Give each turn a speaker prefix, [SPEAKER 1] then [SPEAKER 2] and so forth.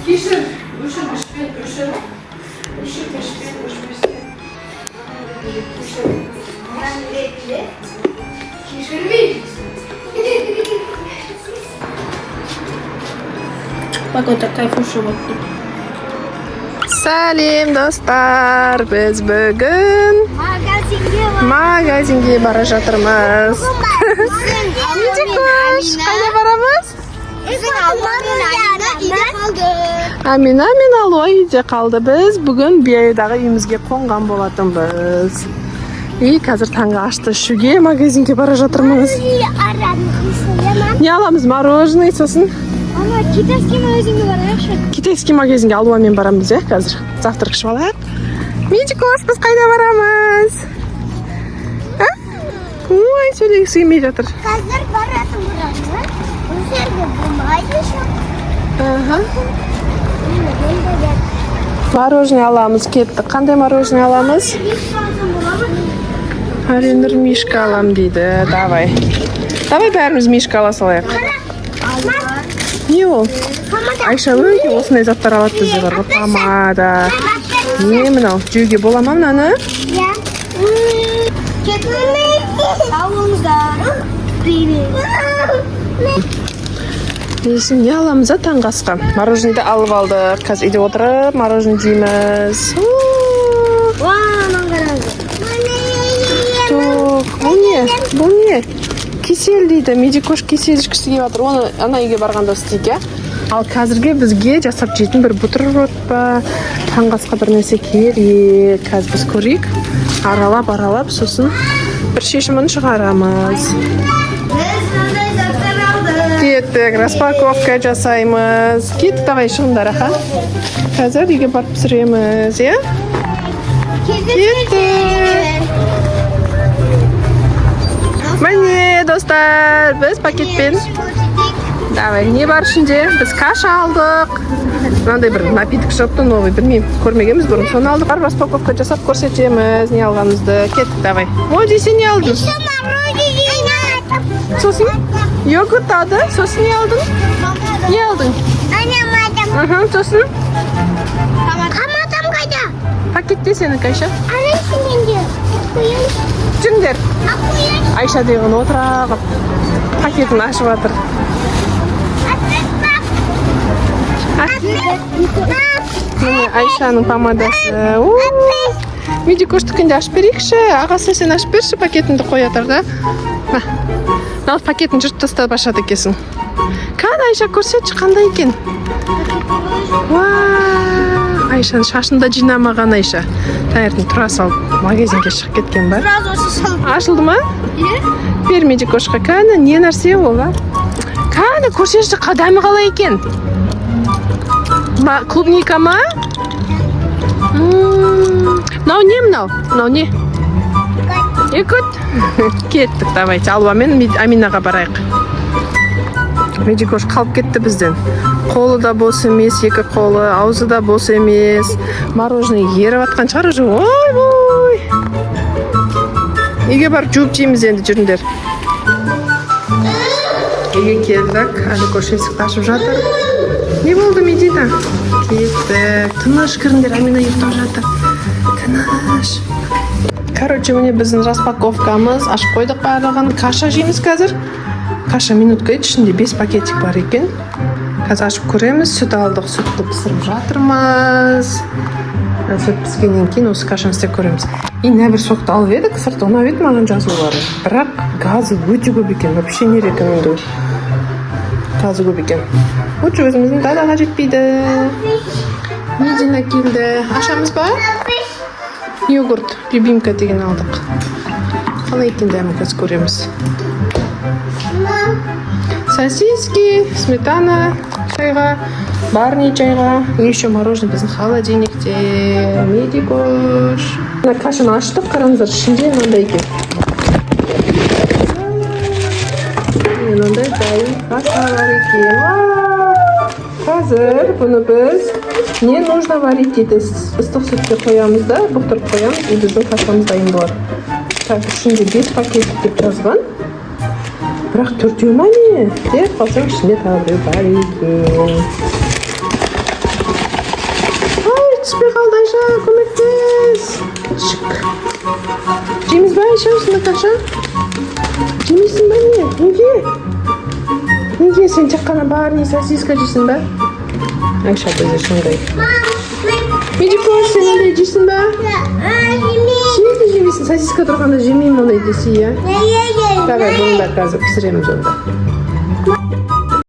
[SPEAKER 1] Kişir, üşür, üşür. Üşür, üşür. Kişir mi?
[SPEAKER 2] Bak o такая фуша вот тут.
[SPEAKER 3] Salim dostlar, biz bugun magazinga bora жатырмыз. Nechuk qo'sh, qayerga boramiz? Amina Alva uyda qoldi. Biz bugun Biyadagi uyimizga qo'ngan bo'latinmiz. Hozir tanga ashti, shuga magazinga bora жатырмыз. Ne alamiz? Мороженое so'sin.
[SPEAKER 2] Ama китайский магазинге барайықшы.
[SPEAKER 3] Китайский магазинге Алуамен барамыз, қазір. Завтрак ішіп алайық. Медикос, біз қайда барамыз? Ой, сөйлегісі келмей жатыр.
[SPEAKER 2] Қазір баратын бұрамыз. Бұл жерде болмайды ше.
[SPEAKER 3] Мороженое аламыз, кеттік. Қандай мороженое аламыз? Арендір мишка алам дейді. Давай бәріміз мишка ала салайық. Не ол? Айша өте осындай заттар алады бізде бар ғой. Помада. Не мынау? Жеуге бола ма мынаны?
[SPEAKER 2] Иә. Салыңыздар. Привет.
[SPEAKER 3] Несін не аламыз таңғы асқа? Мороженейді алып алдық. Қазір үйде отырып, мороженое жейміз. Бұл не? Кисель дейді. Медикош кисель ішкісі келіп жатыр. Оны ана үйге барғанда істейік, Ал қазірге бізге жасап жейтін бір бутерброд па, таңғы асқа бір нәрсе керек. Қазір біз көрейік. Аралап, сосын бір шешімін шығарамыз. Кеттік, распаковка жасаймыз. Кеттік, давай шығындар, аха. Қазір үйге барып пісіреміз, Кеттік. Міне, достар, біз пакетпен. Давай, не бар ішінде? Біз каша алдық. Мынандай бір напиток шықты, новый, білмеймін. Көрмегенбіз бұрын. Соны алдық, распаковка жасап көрсетеміз. Не алғанымызды. Кеттік, давай. О, десе не алдың? Сосын? Йогурт алды. Сосын не алдың? Не алдың? Сосын?
[SPEAKER 2] Тамадам қайда?
[SPEAKER 3] Пакетте сені, Айша.
[SPEAKER 2] Ана ішінде.
[SPEAKER 3] Жүріңдер. Айша деген отырағып пакетін ашып жатыр. Міне Айшаның помадасы. Медикоштікінде ашып берейікші. Ағасы сен ашып берші, пакетіңді қоятыр да. Мынау пакетін жұрт тастап ашады екесің. Қаны Айша көрсетші қандай екен. Айшаның шашында жинамаған Айша. Таңертең тұра салып магазинге шығып кеткен бар. Ашылды ма? Бер медикошқа. Қаны не нәрсе ол, Қаны көрсетші қадамы қалай екен. Клубника ма? Мынау не мынау? Мынау не? Екіт. Кеттік, давайте. Алуамен Аминаға барайық. Медикош қалып кетті бізден. Қолы да бос емес, екі қолы, аузы да бос емес. Мороженое еріп атқан шығар уже. Ой. Үйге барып жуып жейміз енді, жүріңдер. Үйге келдік, Аликош есікті ашып жатыр. Не болды, Медина? Кеттік. Тыныш кіріңдер, Амина ұйықтап жатыр. Тыныш. Короче, міне біздің распаковкамыз. Ашып қойдық барлығын. Каша жейміз қазір. Каша минутка ішінде 5 пакетик бар екен. Қазір ашып көреміз. Сүт алдық, сүтті пісіріп жатырмыз. Сүт піскеннен кейін осы кашаны істеп көреміз. Нәбір соқты алып едік, сырты ұнап еді маған жазулары. Бірақ газы өте көп екен. Вообще не рекомендую. Газы көп екен. Өте өзіміздің дадаға жетпейді. Медина келді. Ашамыз ба? Йогурт, любимка деген алдық. Қалай екен дәмі қазір көреміз. Сосиски, сметана чайға, барни чайға, еще мороженое біздің холодильникте. Медикош. Кашаны аштық, қараңыздар, ішінде мынандай екен. Мынандай дайын каша бар екен. Қазір бұны біз не нужно варить дейді. Ыстық сүтке қоямыз да, бұқтырып қоямыз, и біздің кашамыз дайын болады. Так, ішінде 5 пакет деп жазған. Бірақ төртеуі не? Деп қалсаң ішінде тағы біреу бар екен. Ай, түспей қалды Айша, көмектес. Шық. Жейміз ба Айша, осында Наташа? Жемейсің ба не? Неге? Неге сен тек қана бар не сосиска жейсің ба? Айша бізде сондай. Медикос, сен ондай жейсің ба? Жейді жемейсің, сосиска тұрғанда жемеймін ондай десе, иә? Давай, бұны да қазір пісіреміз онда.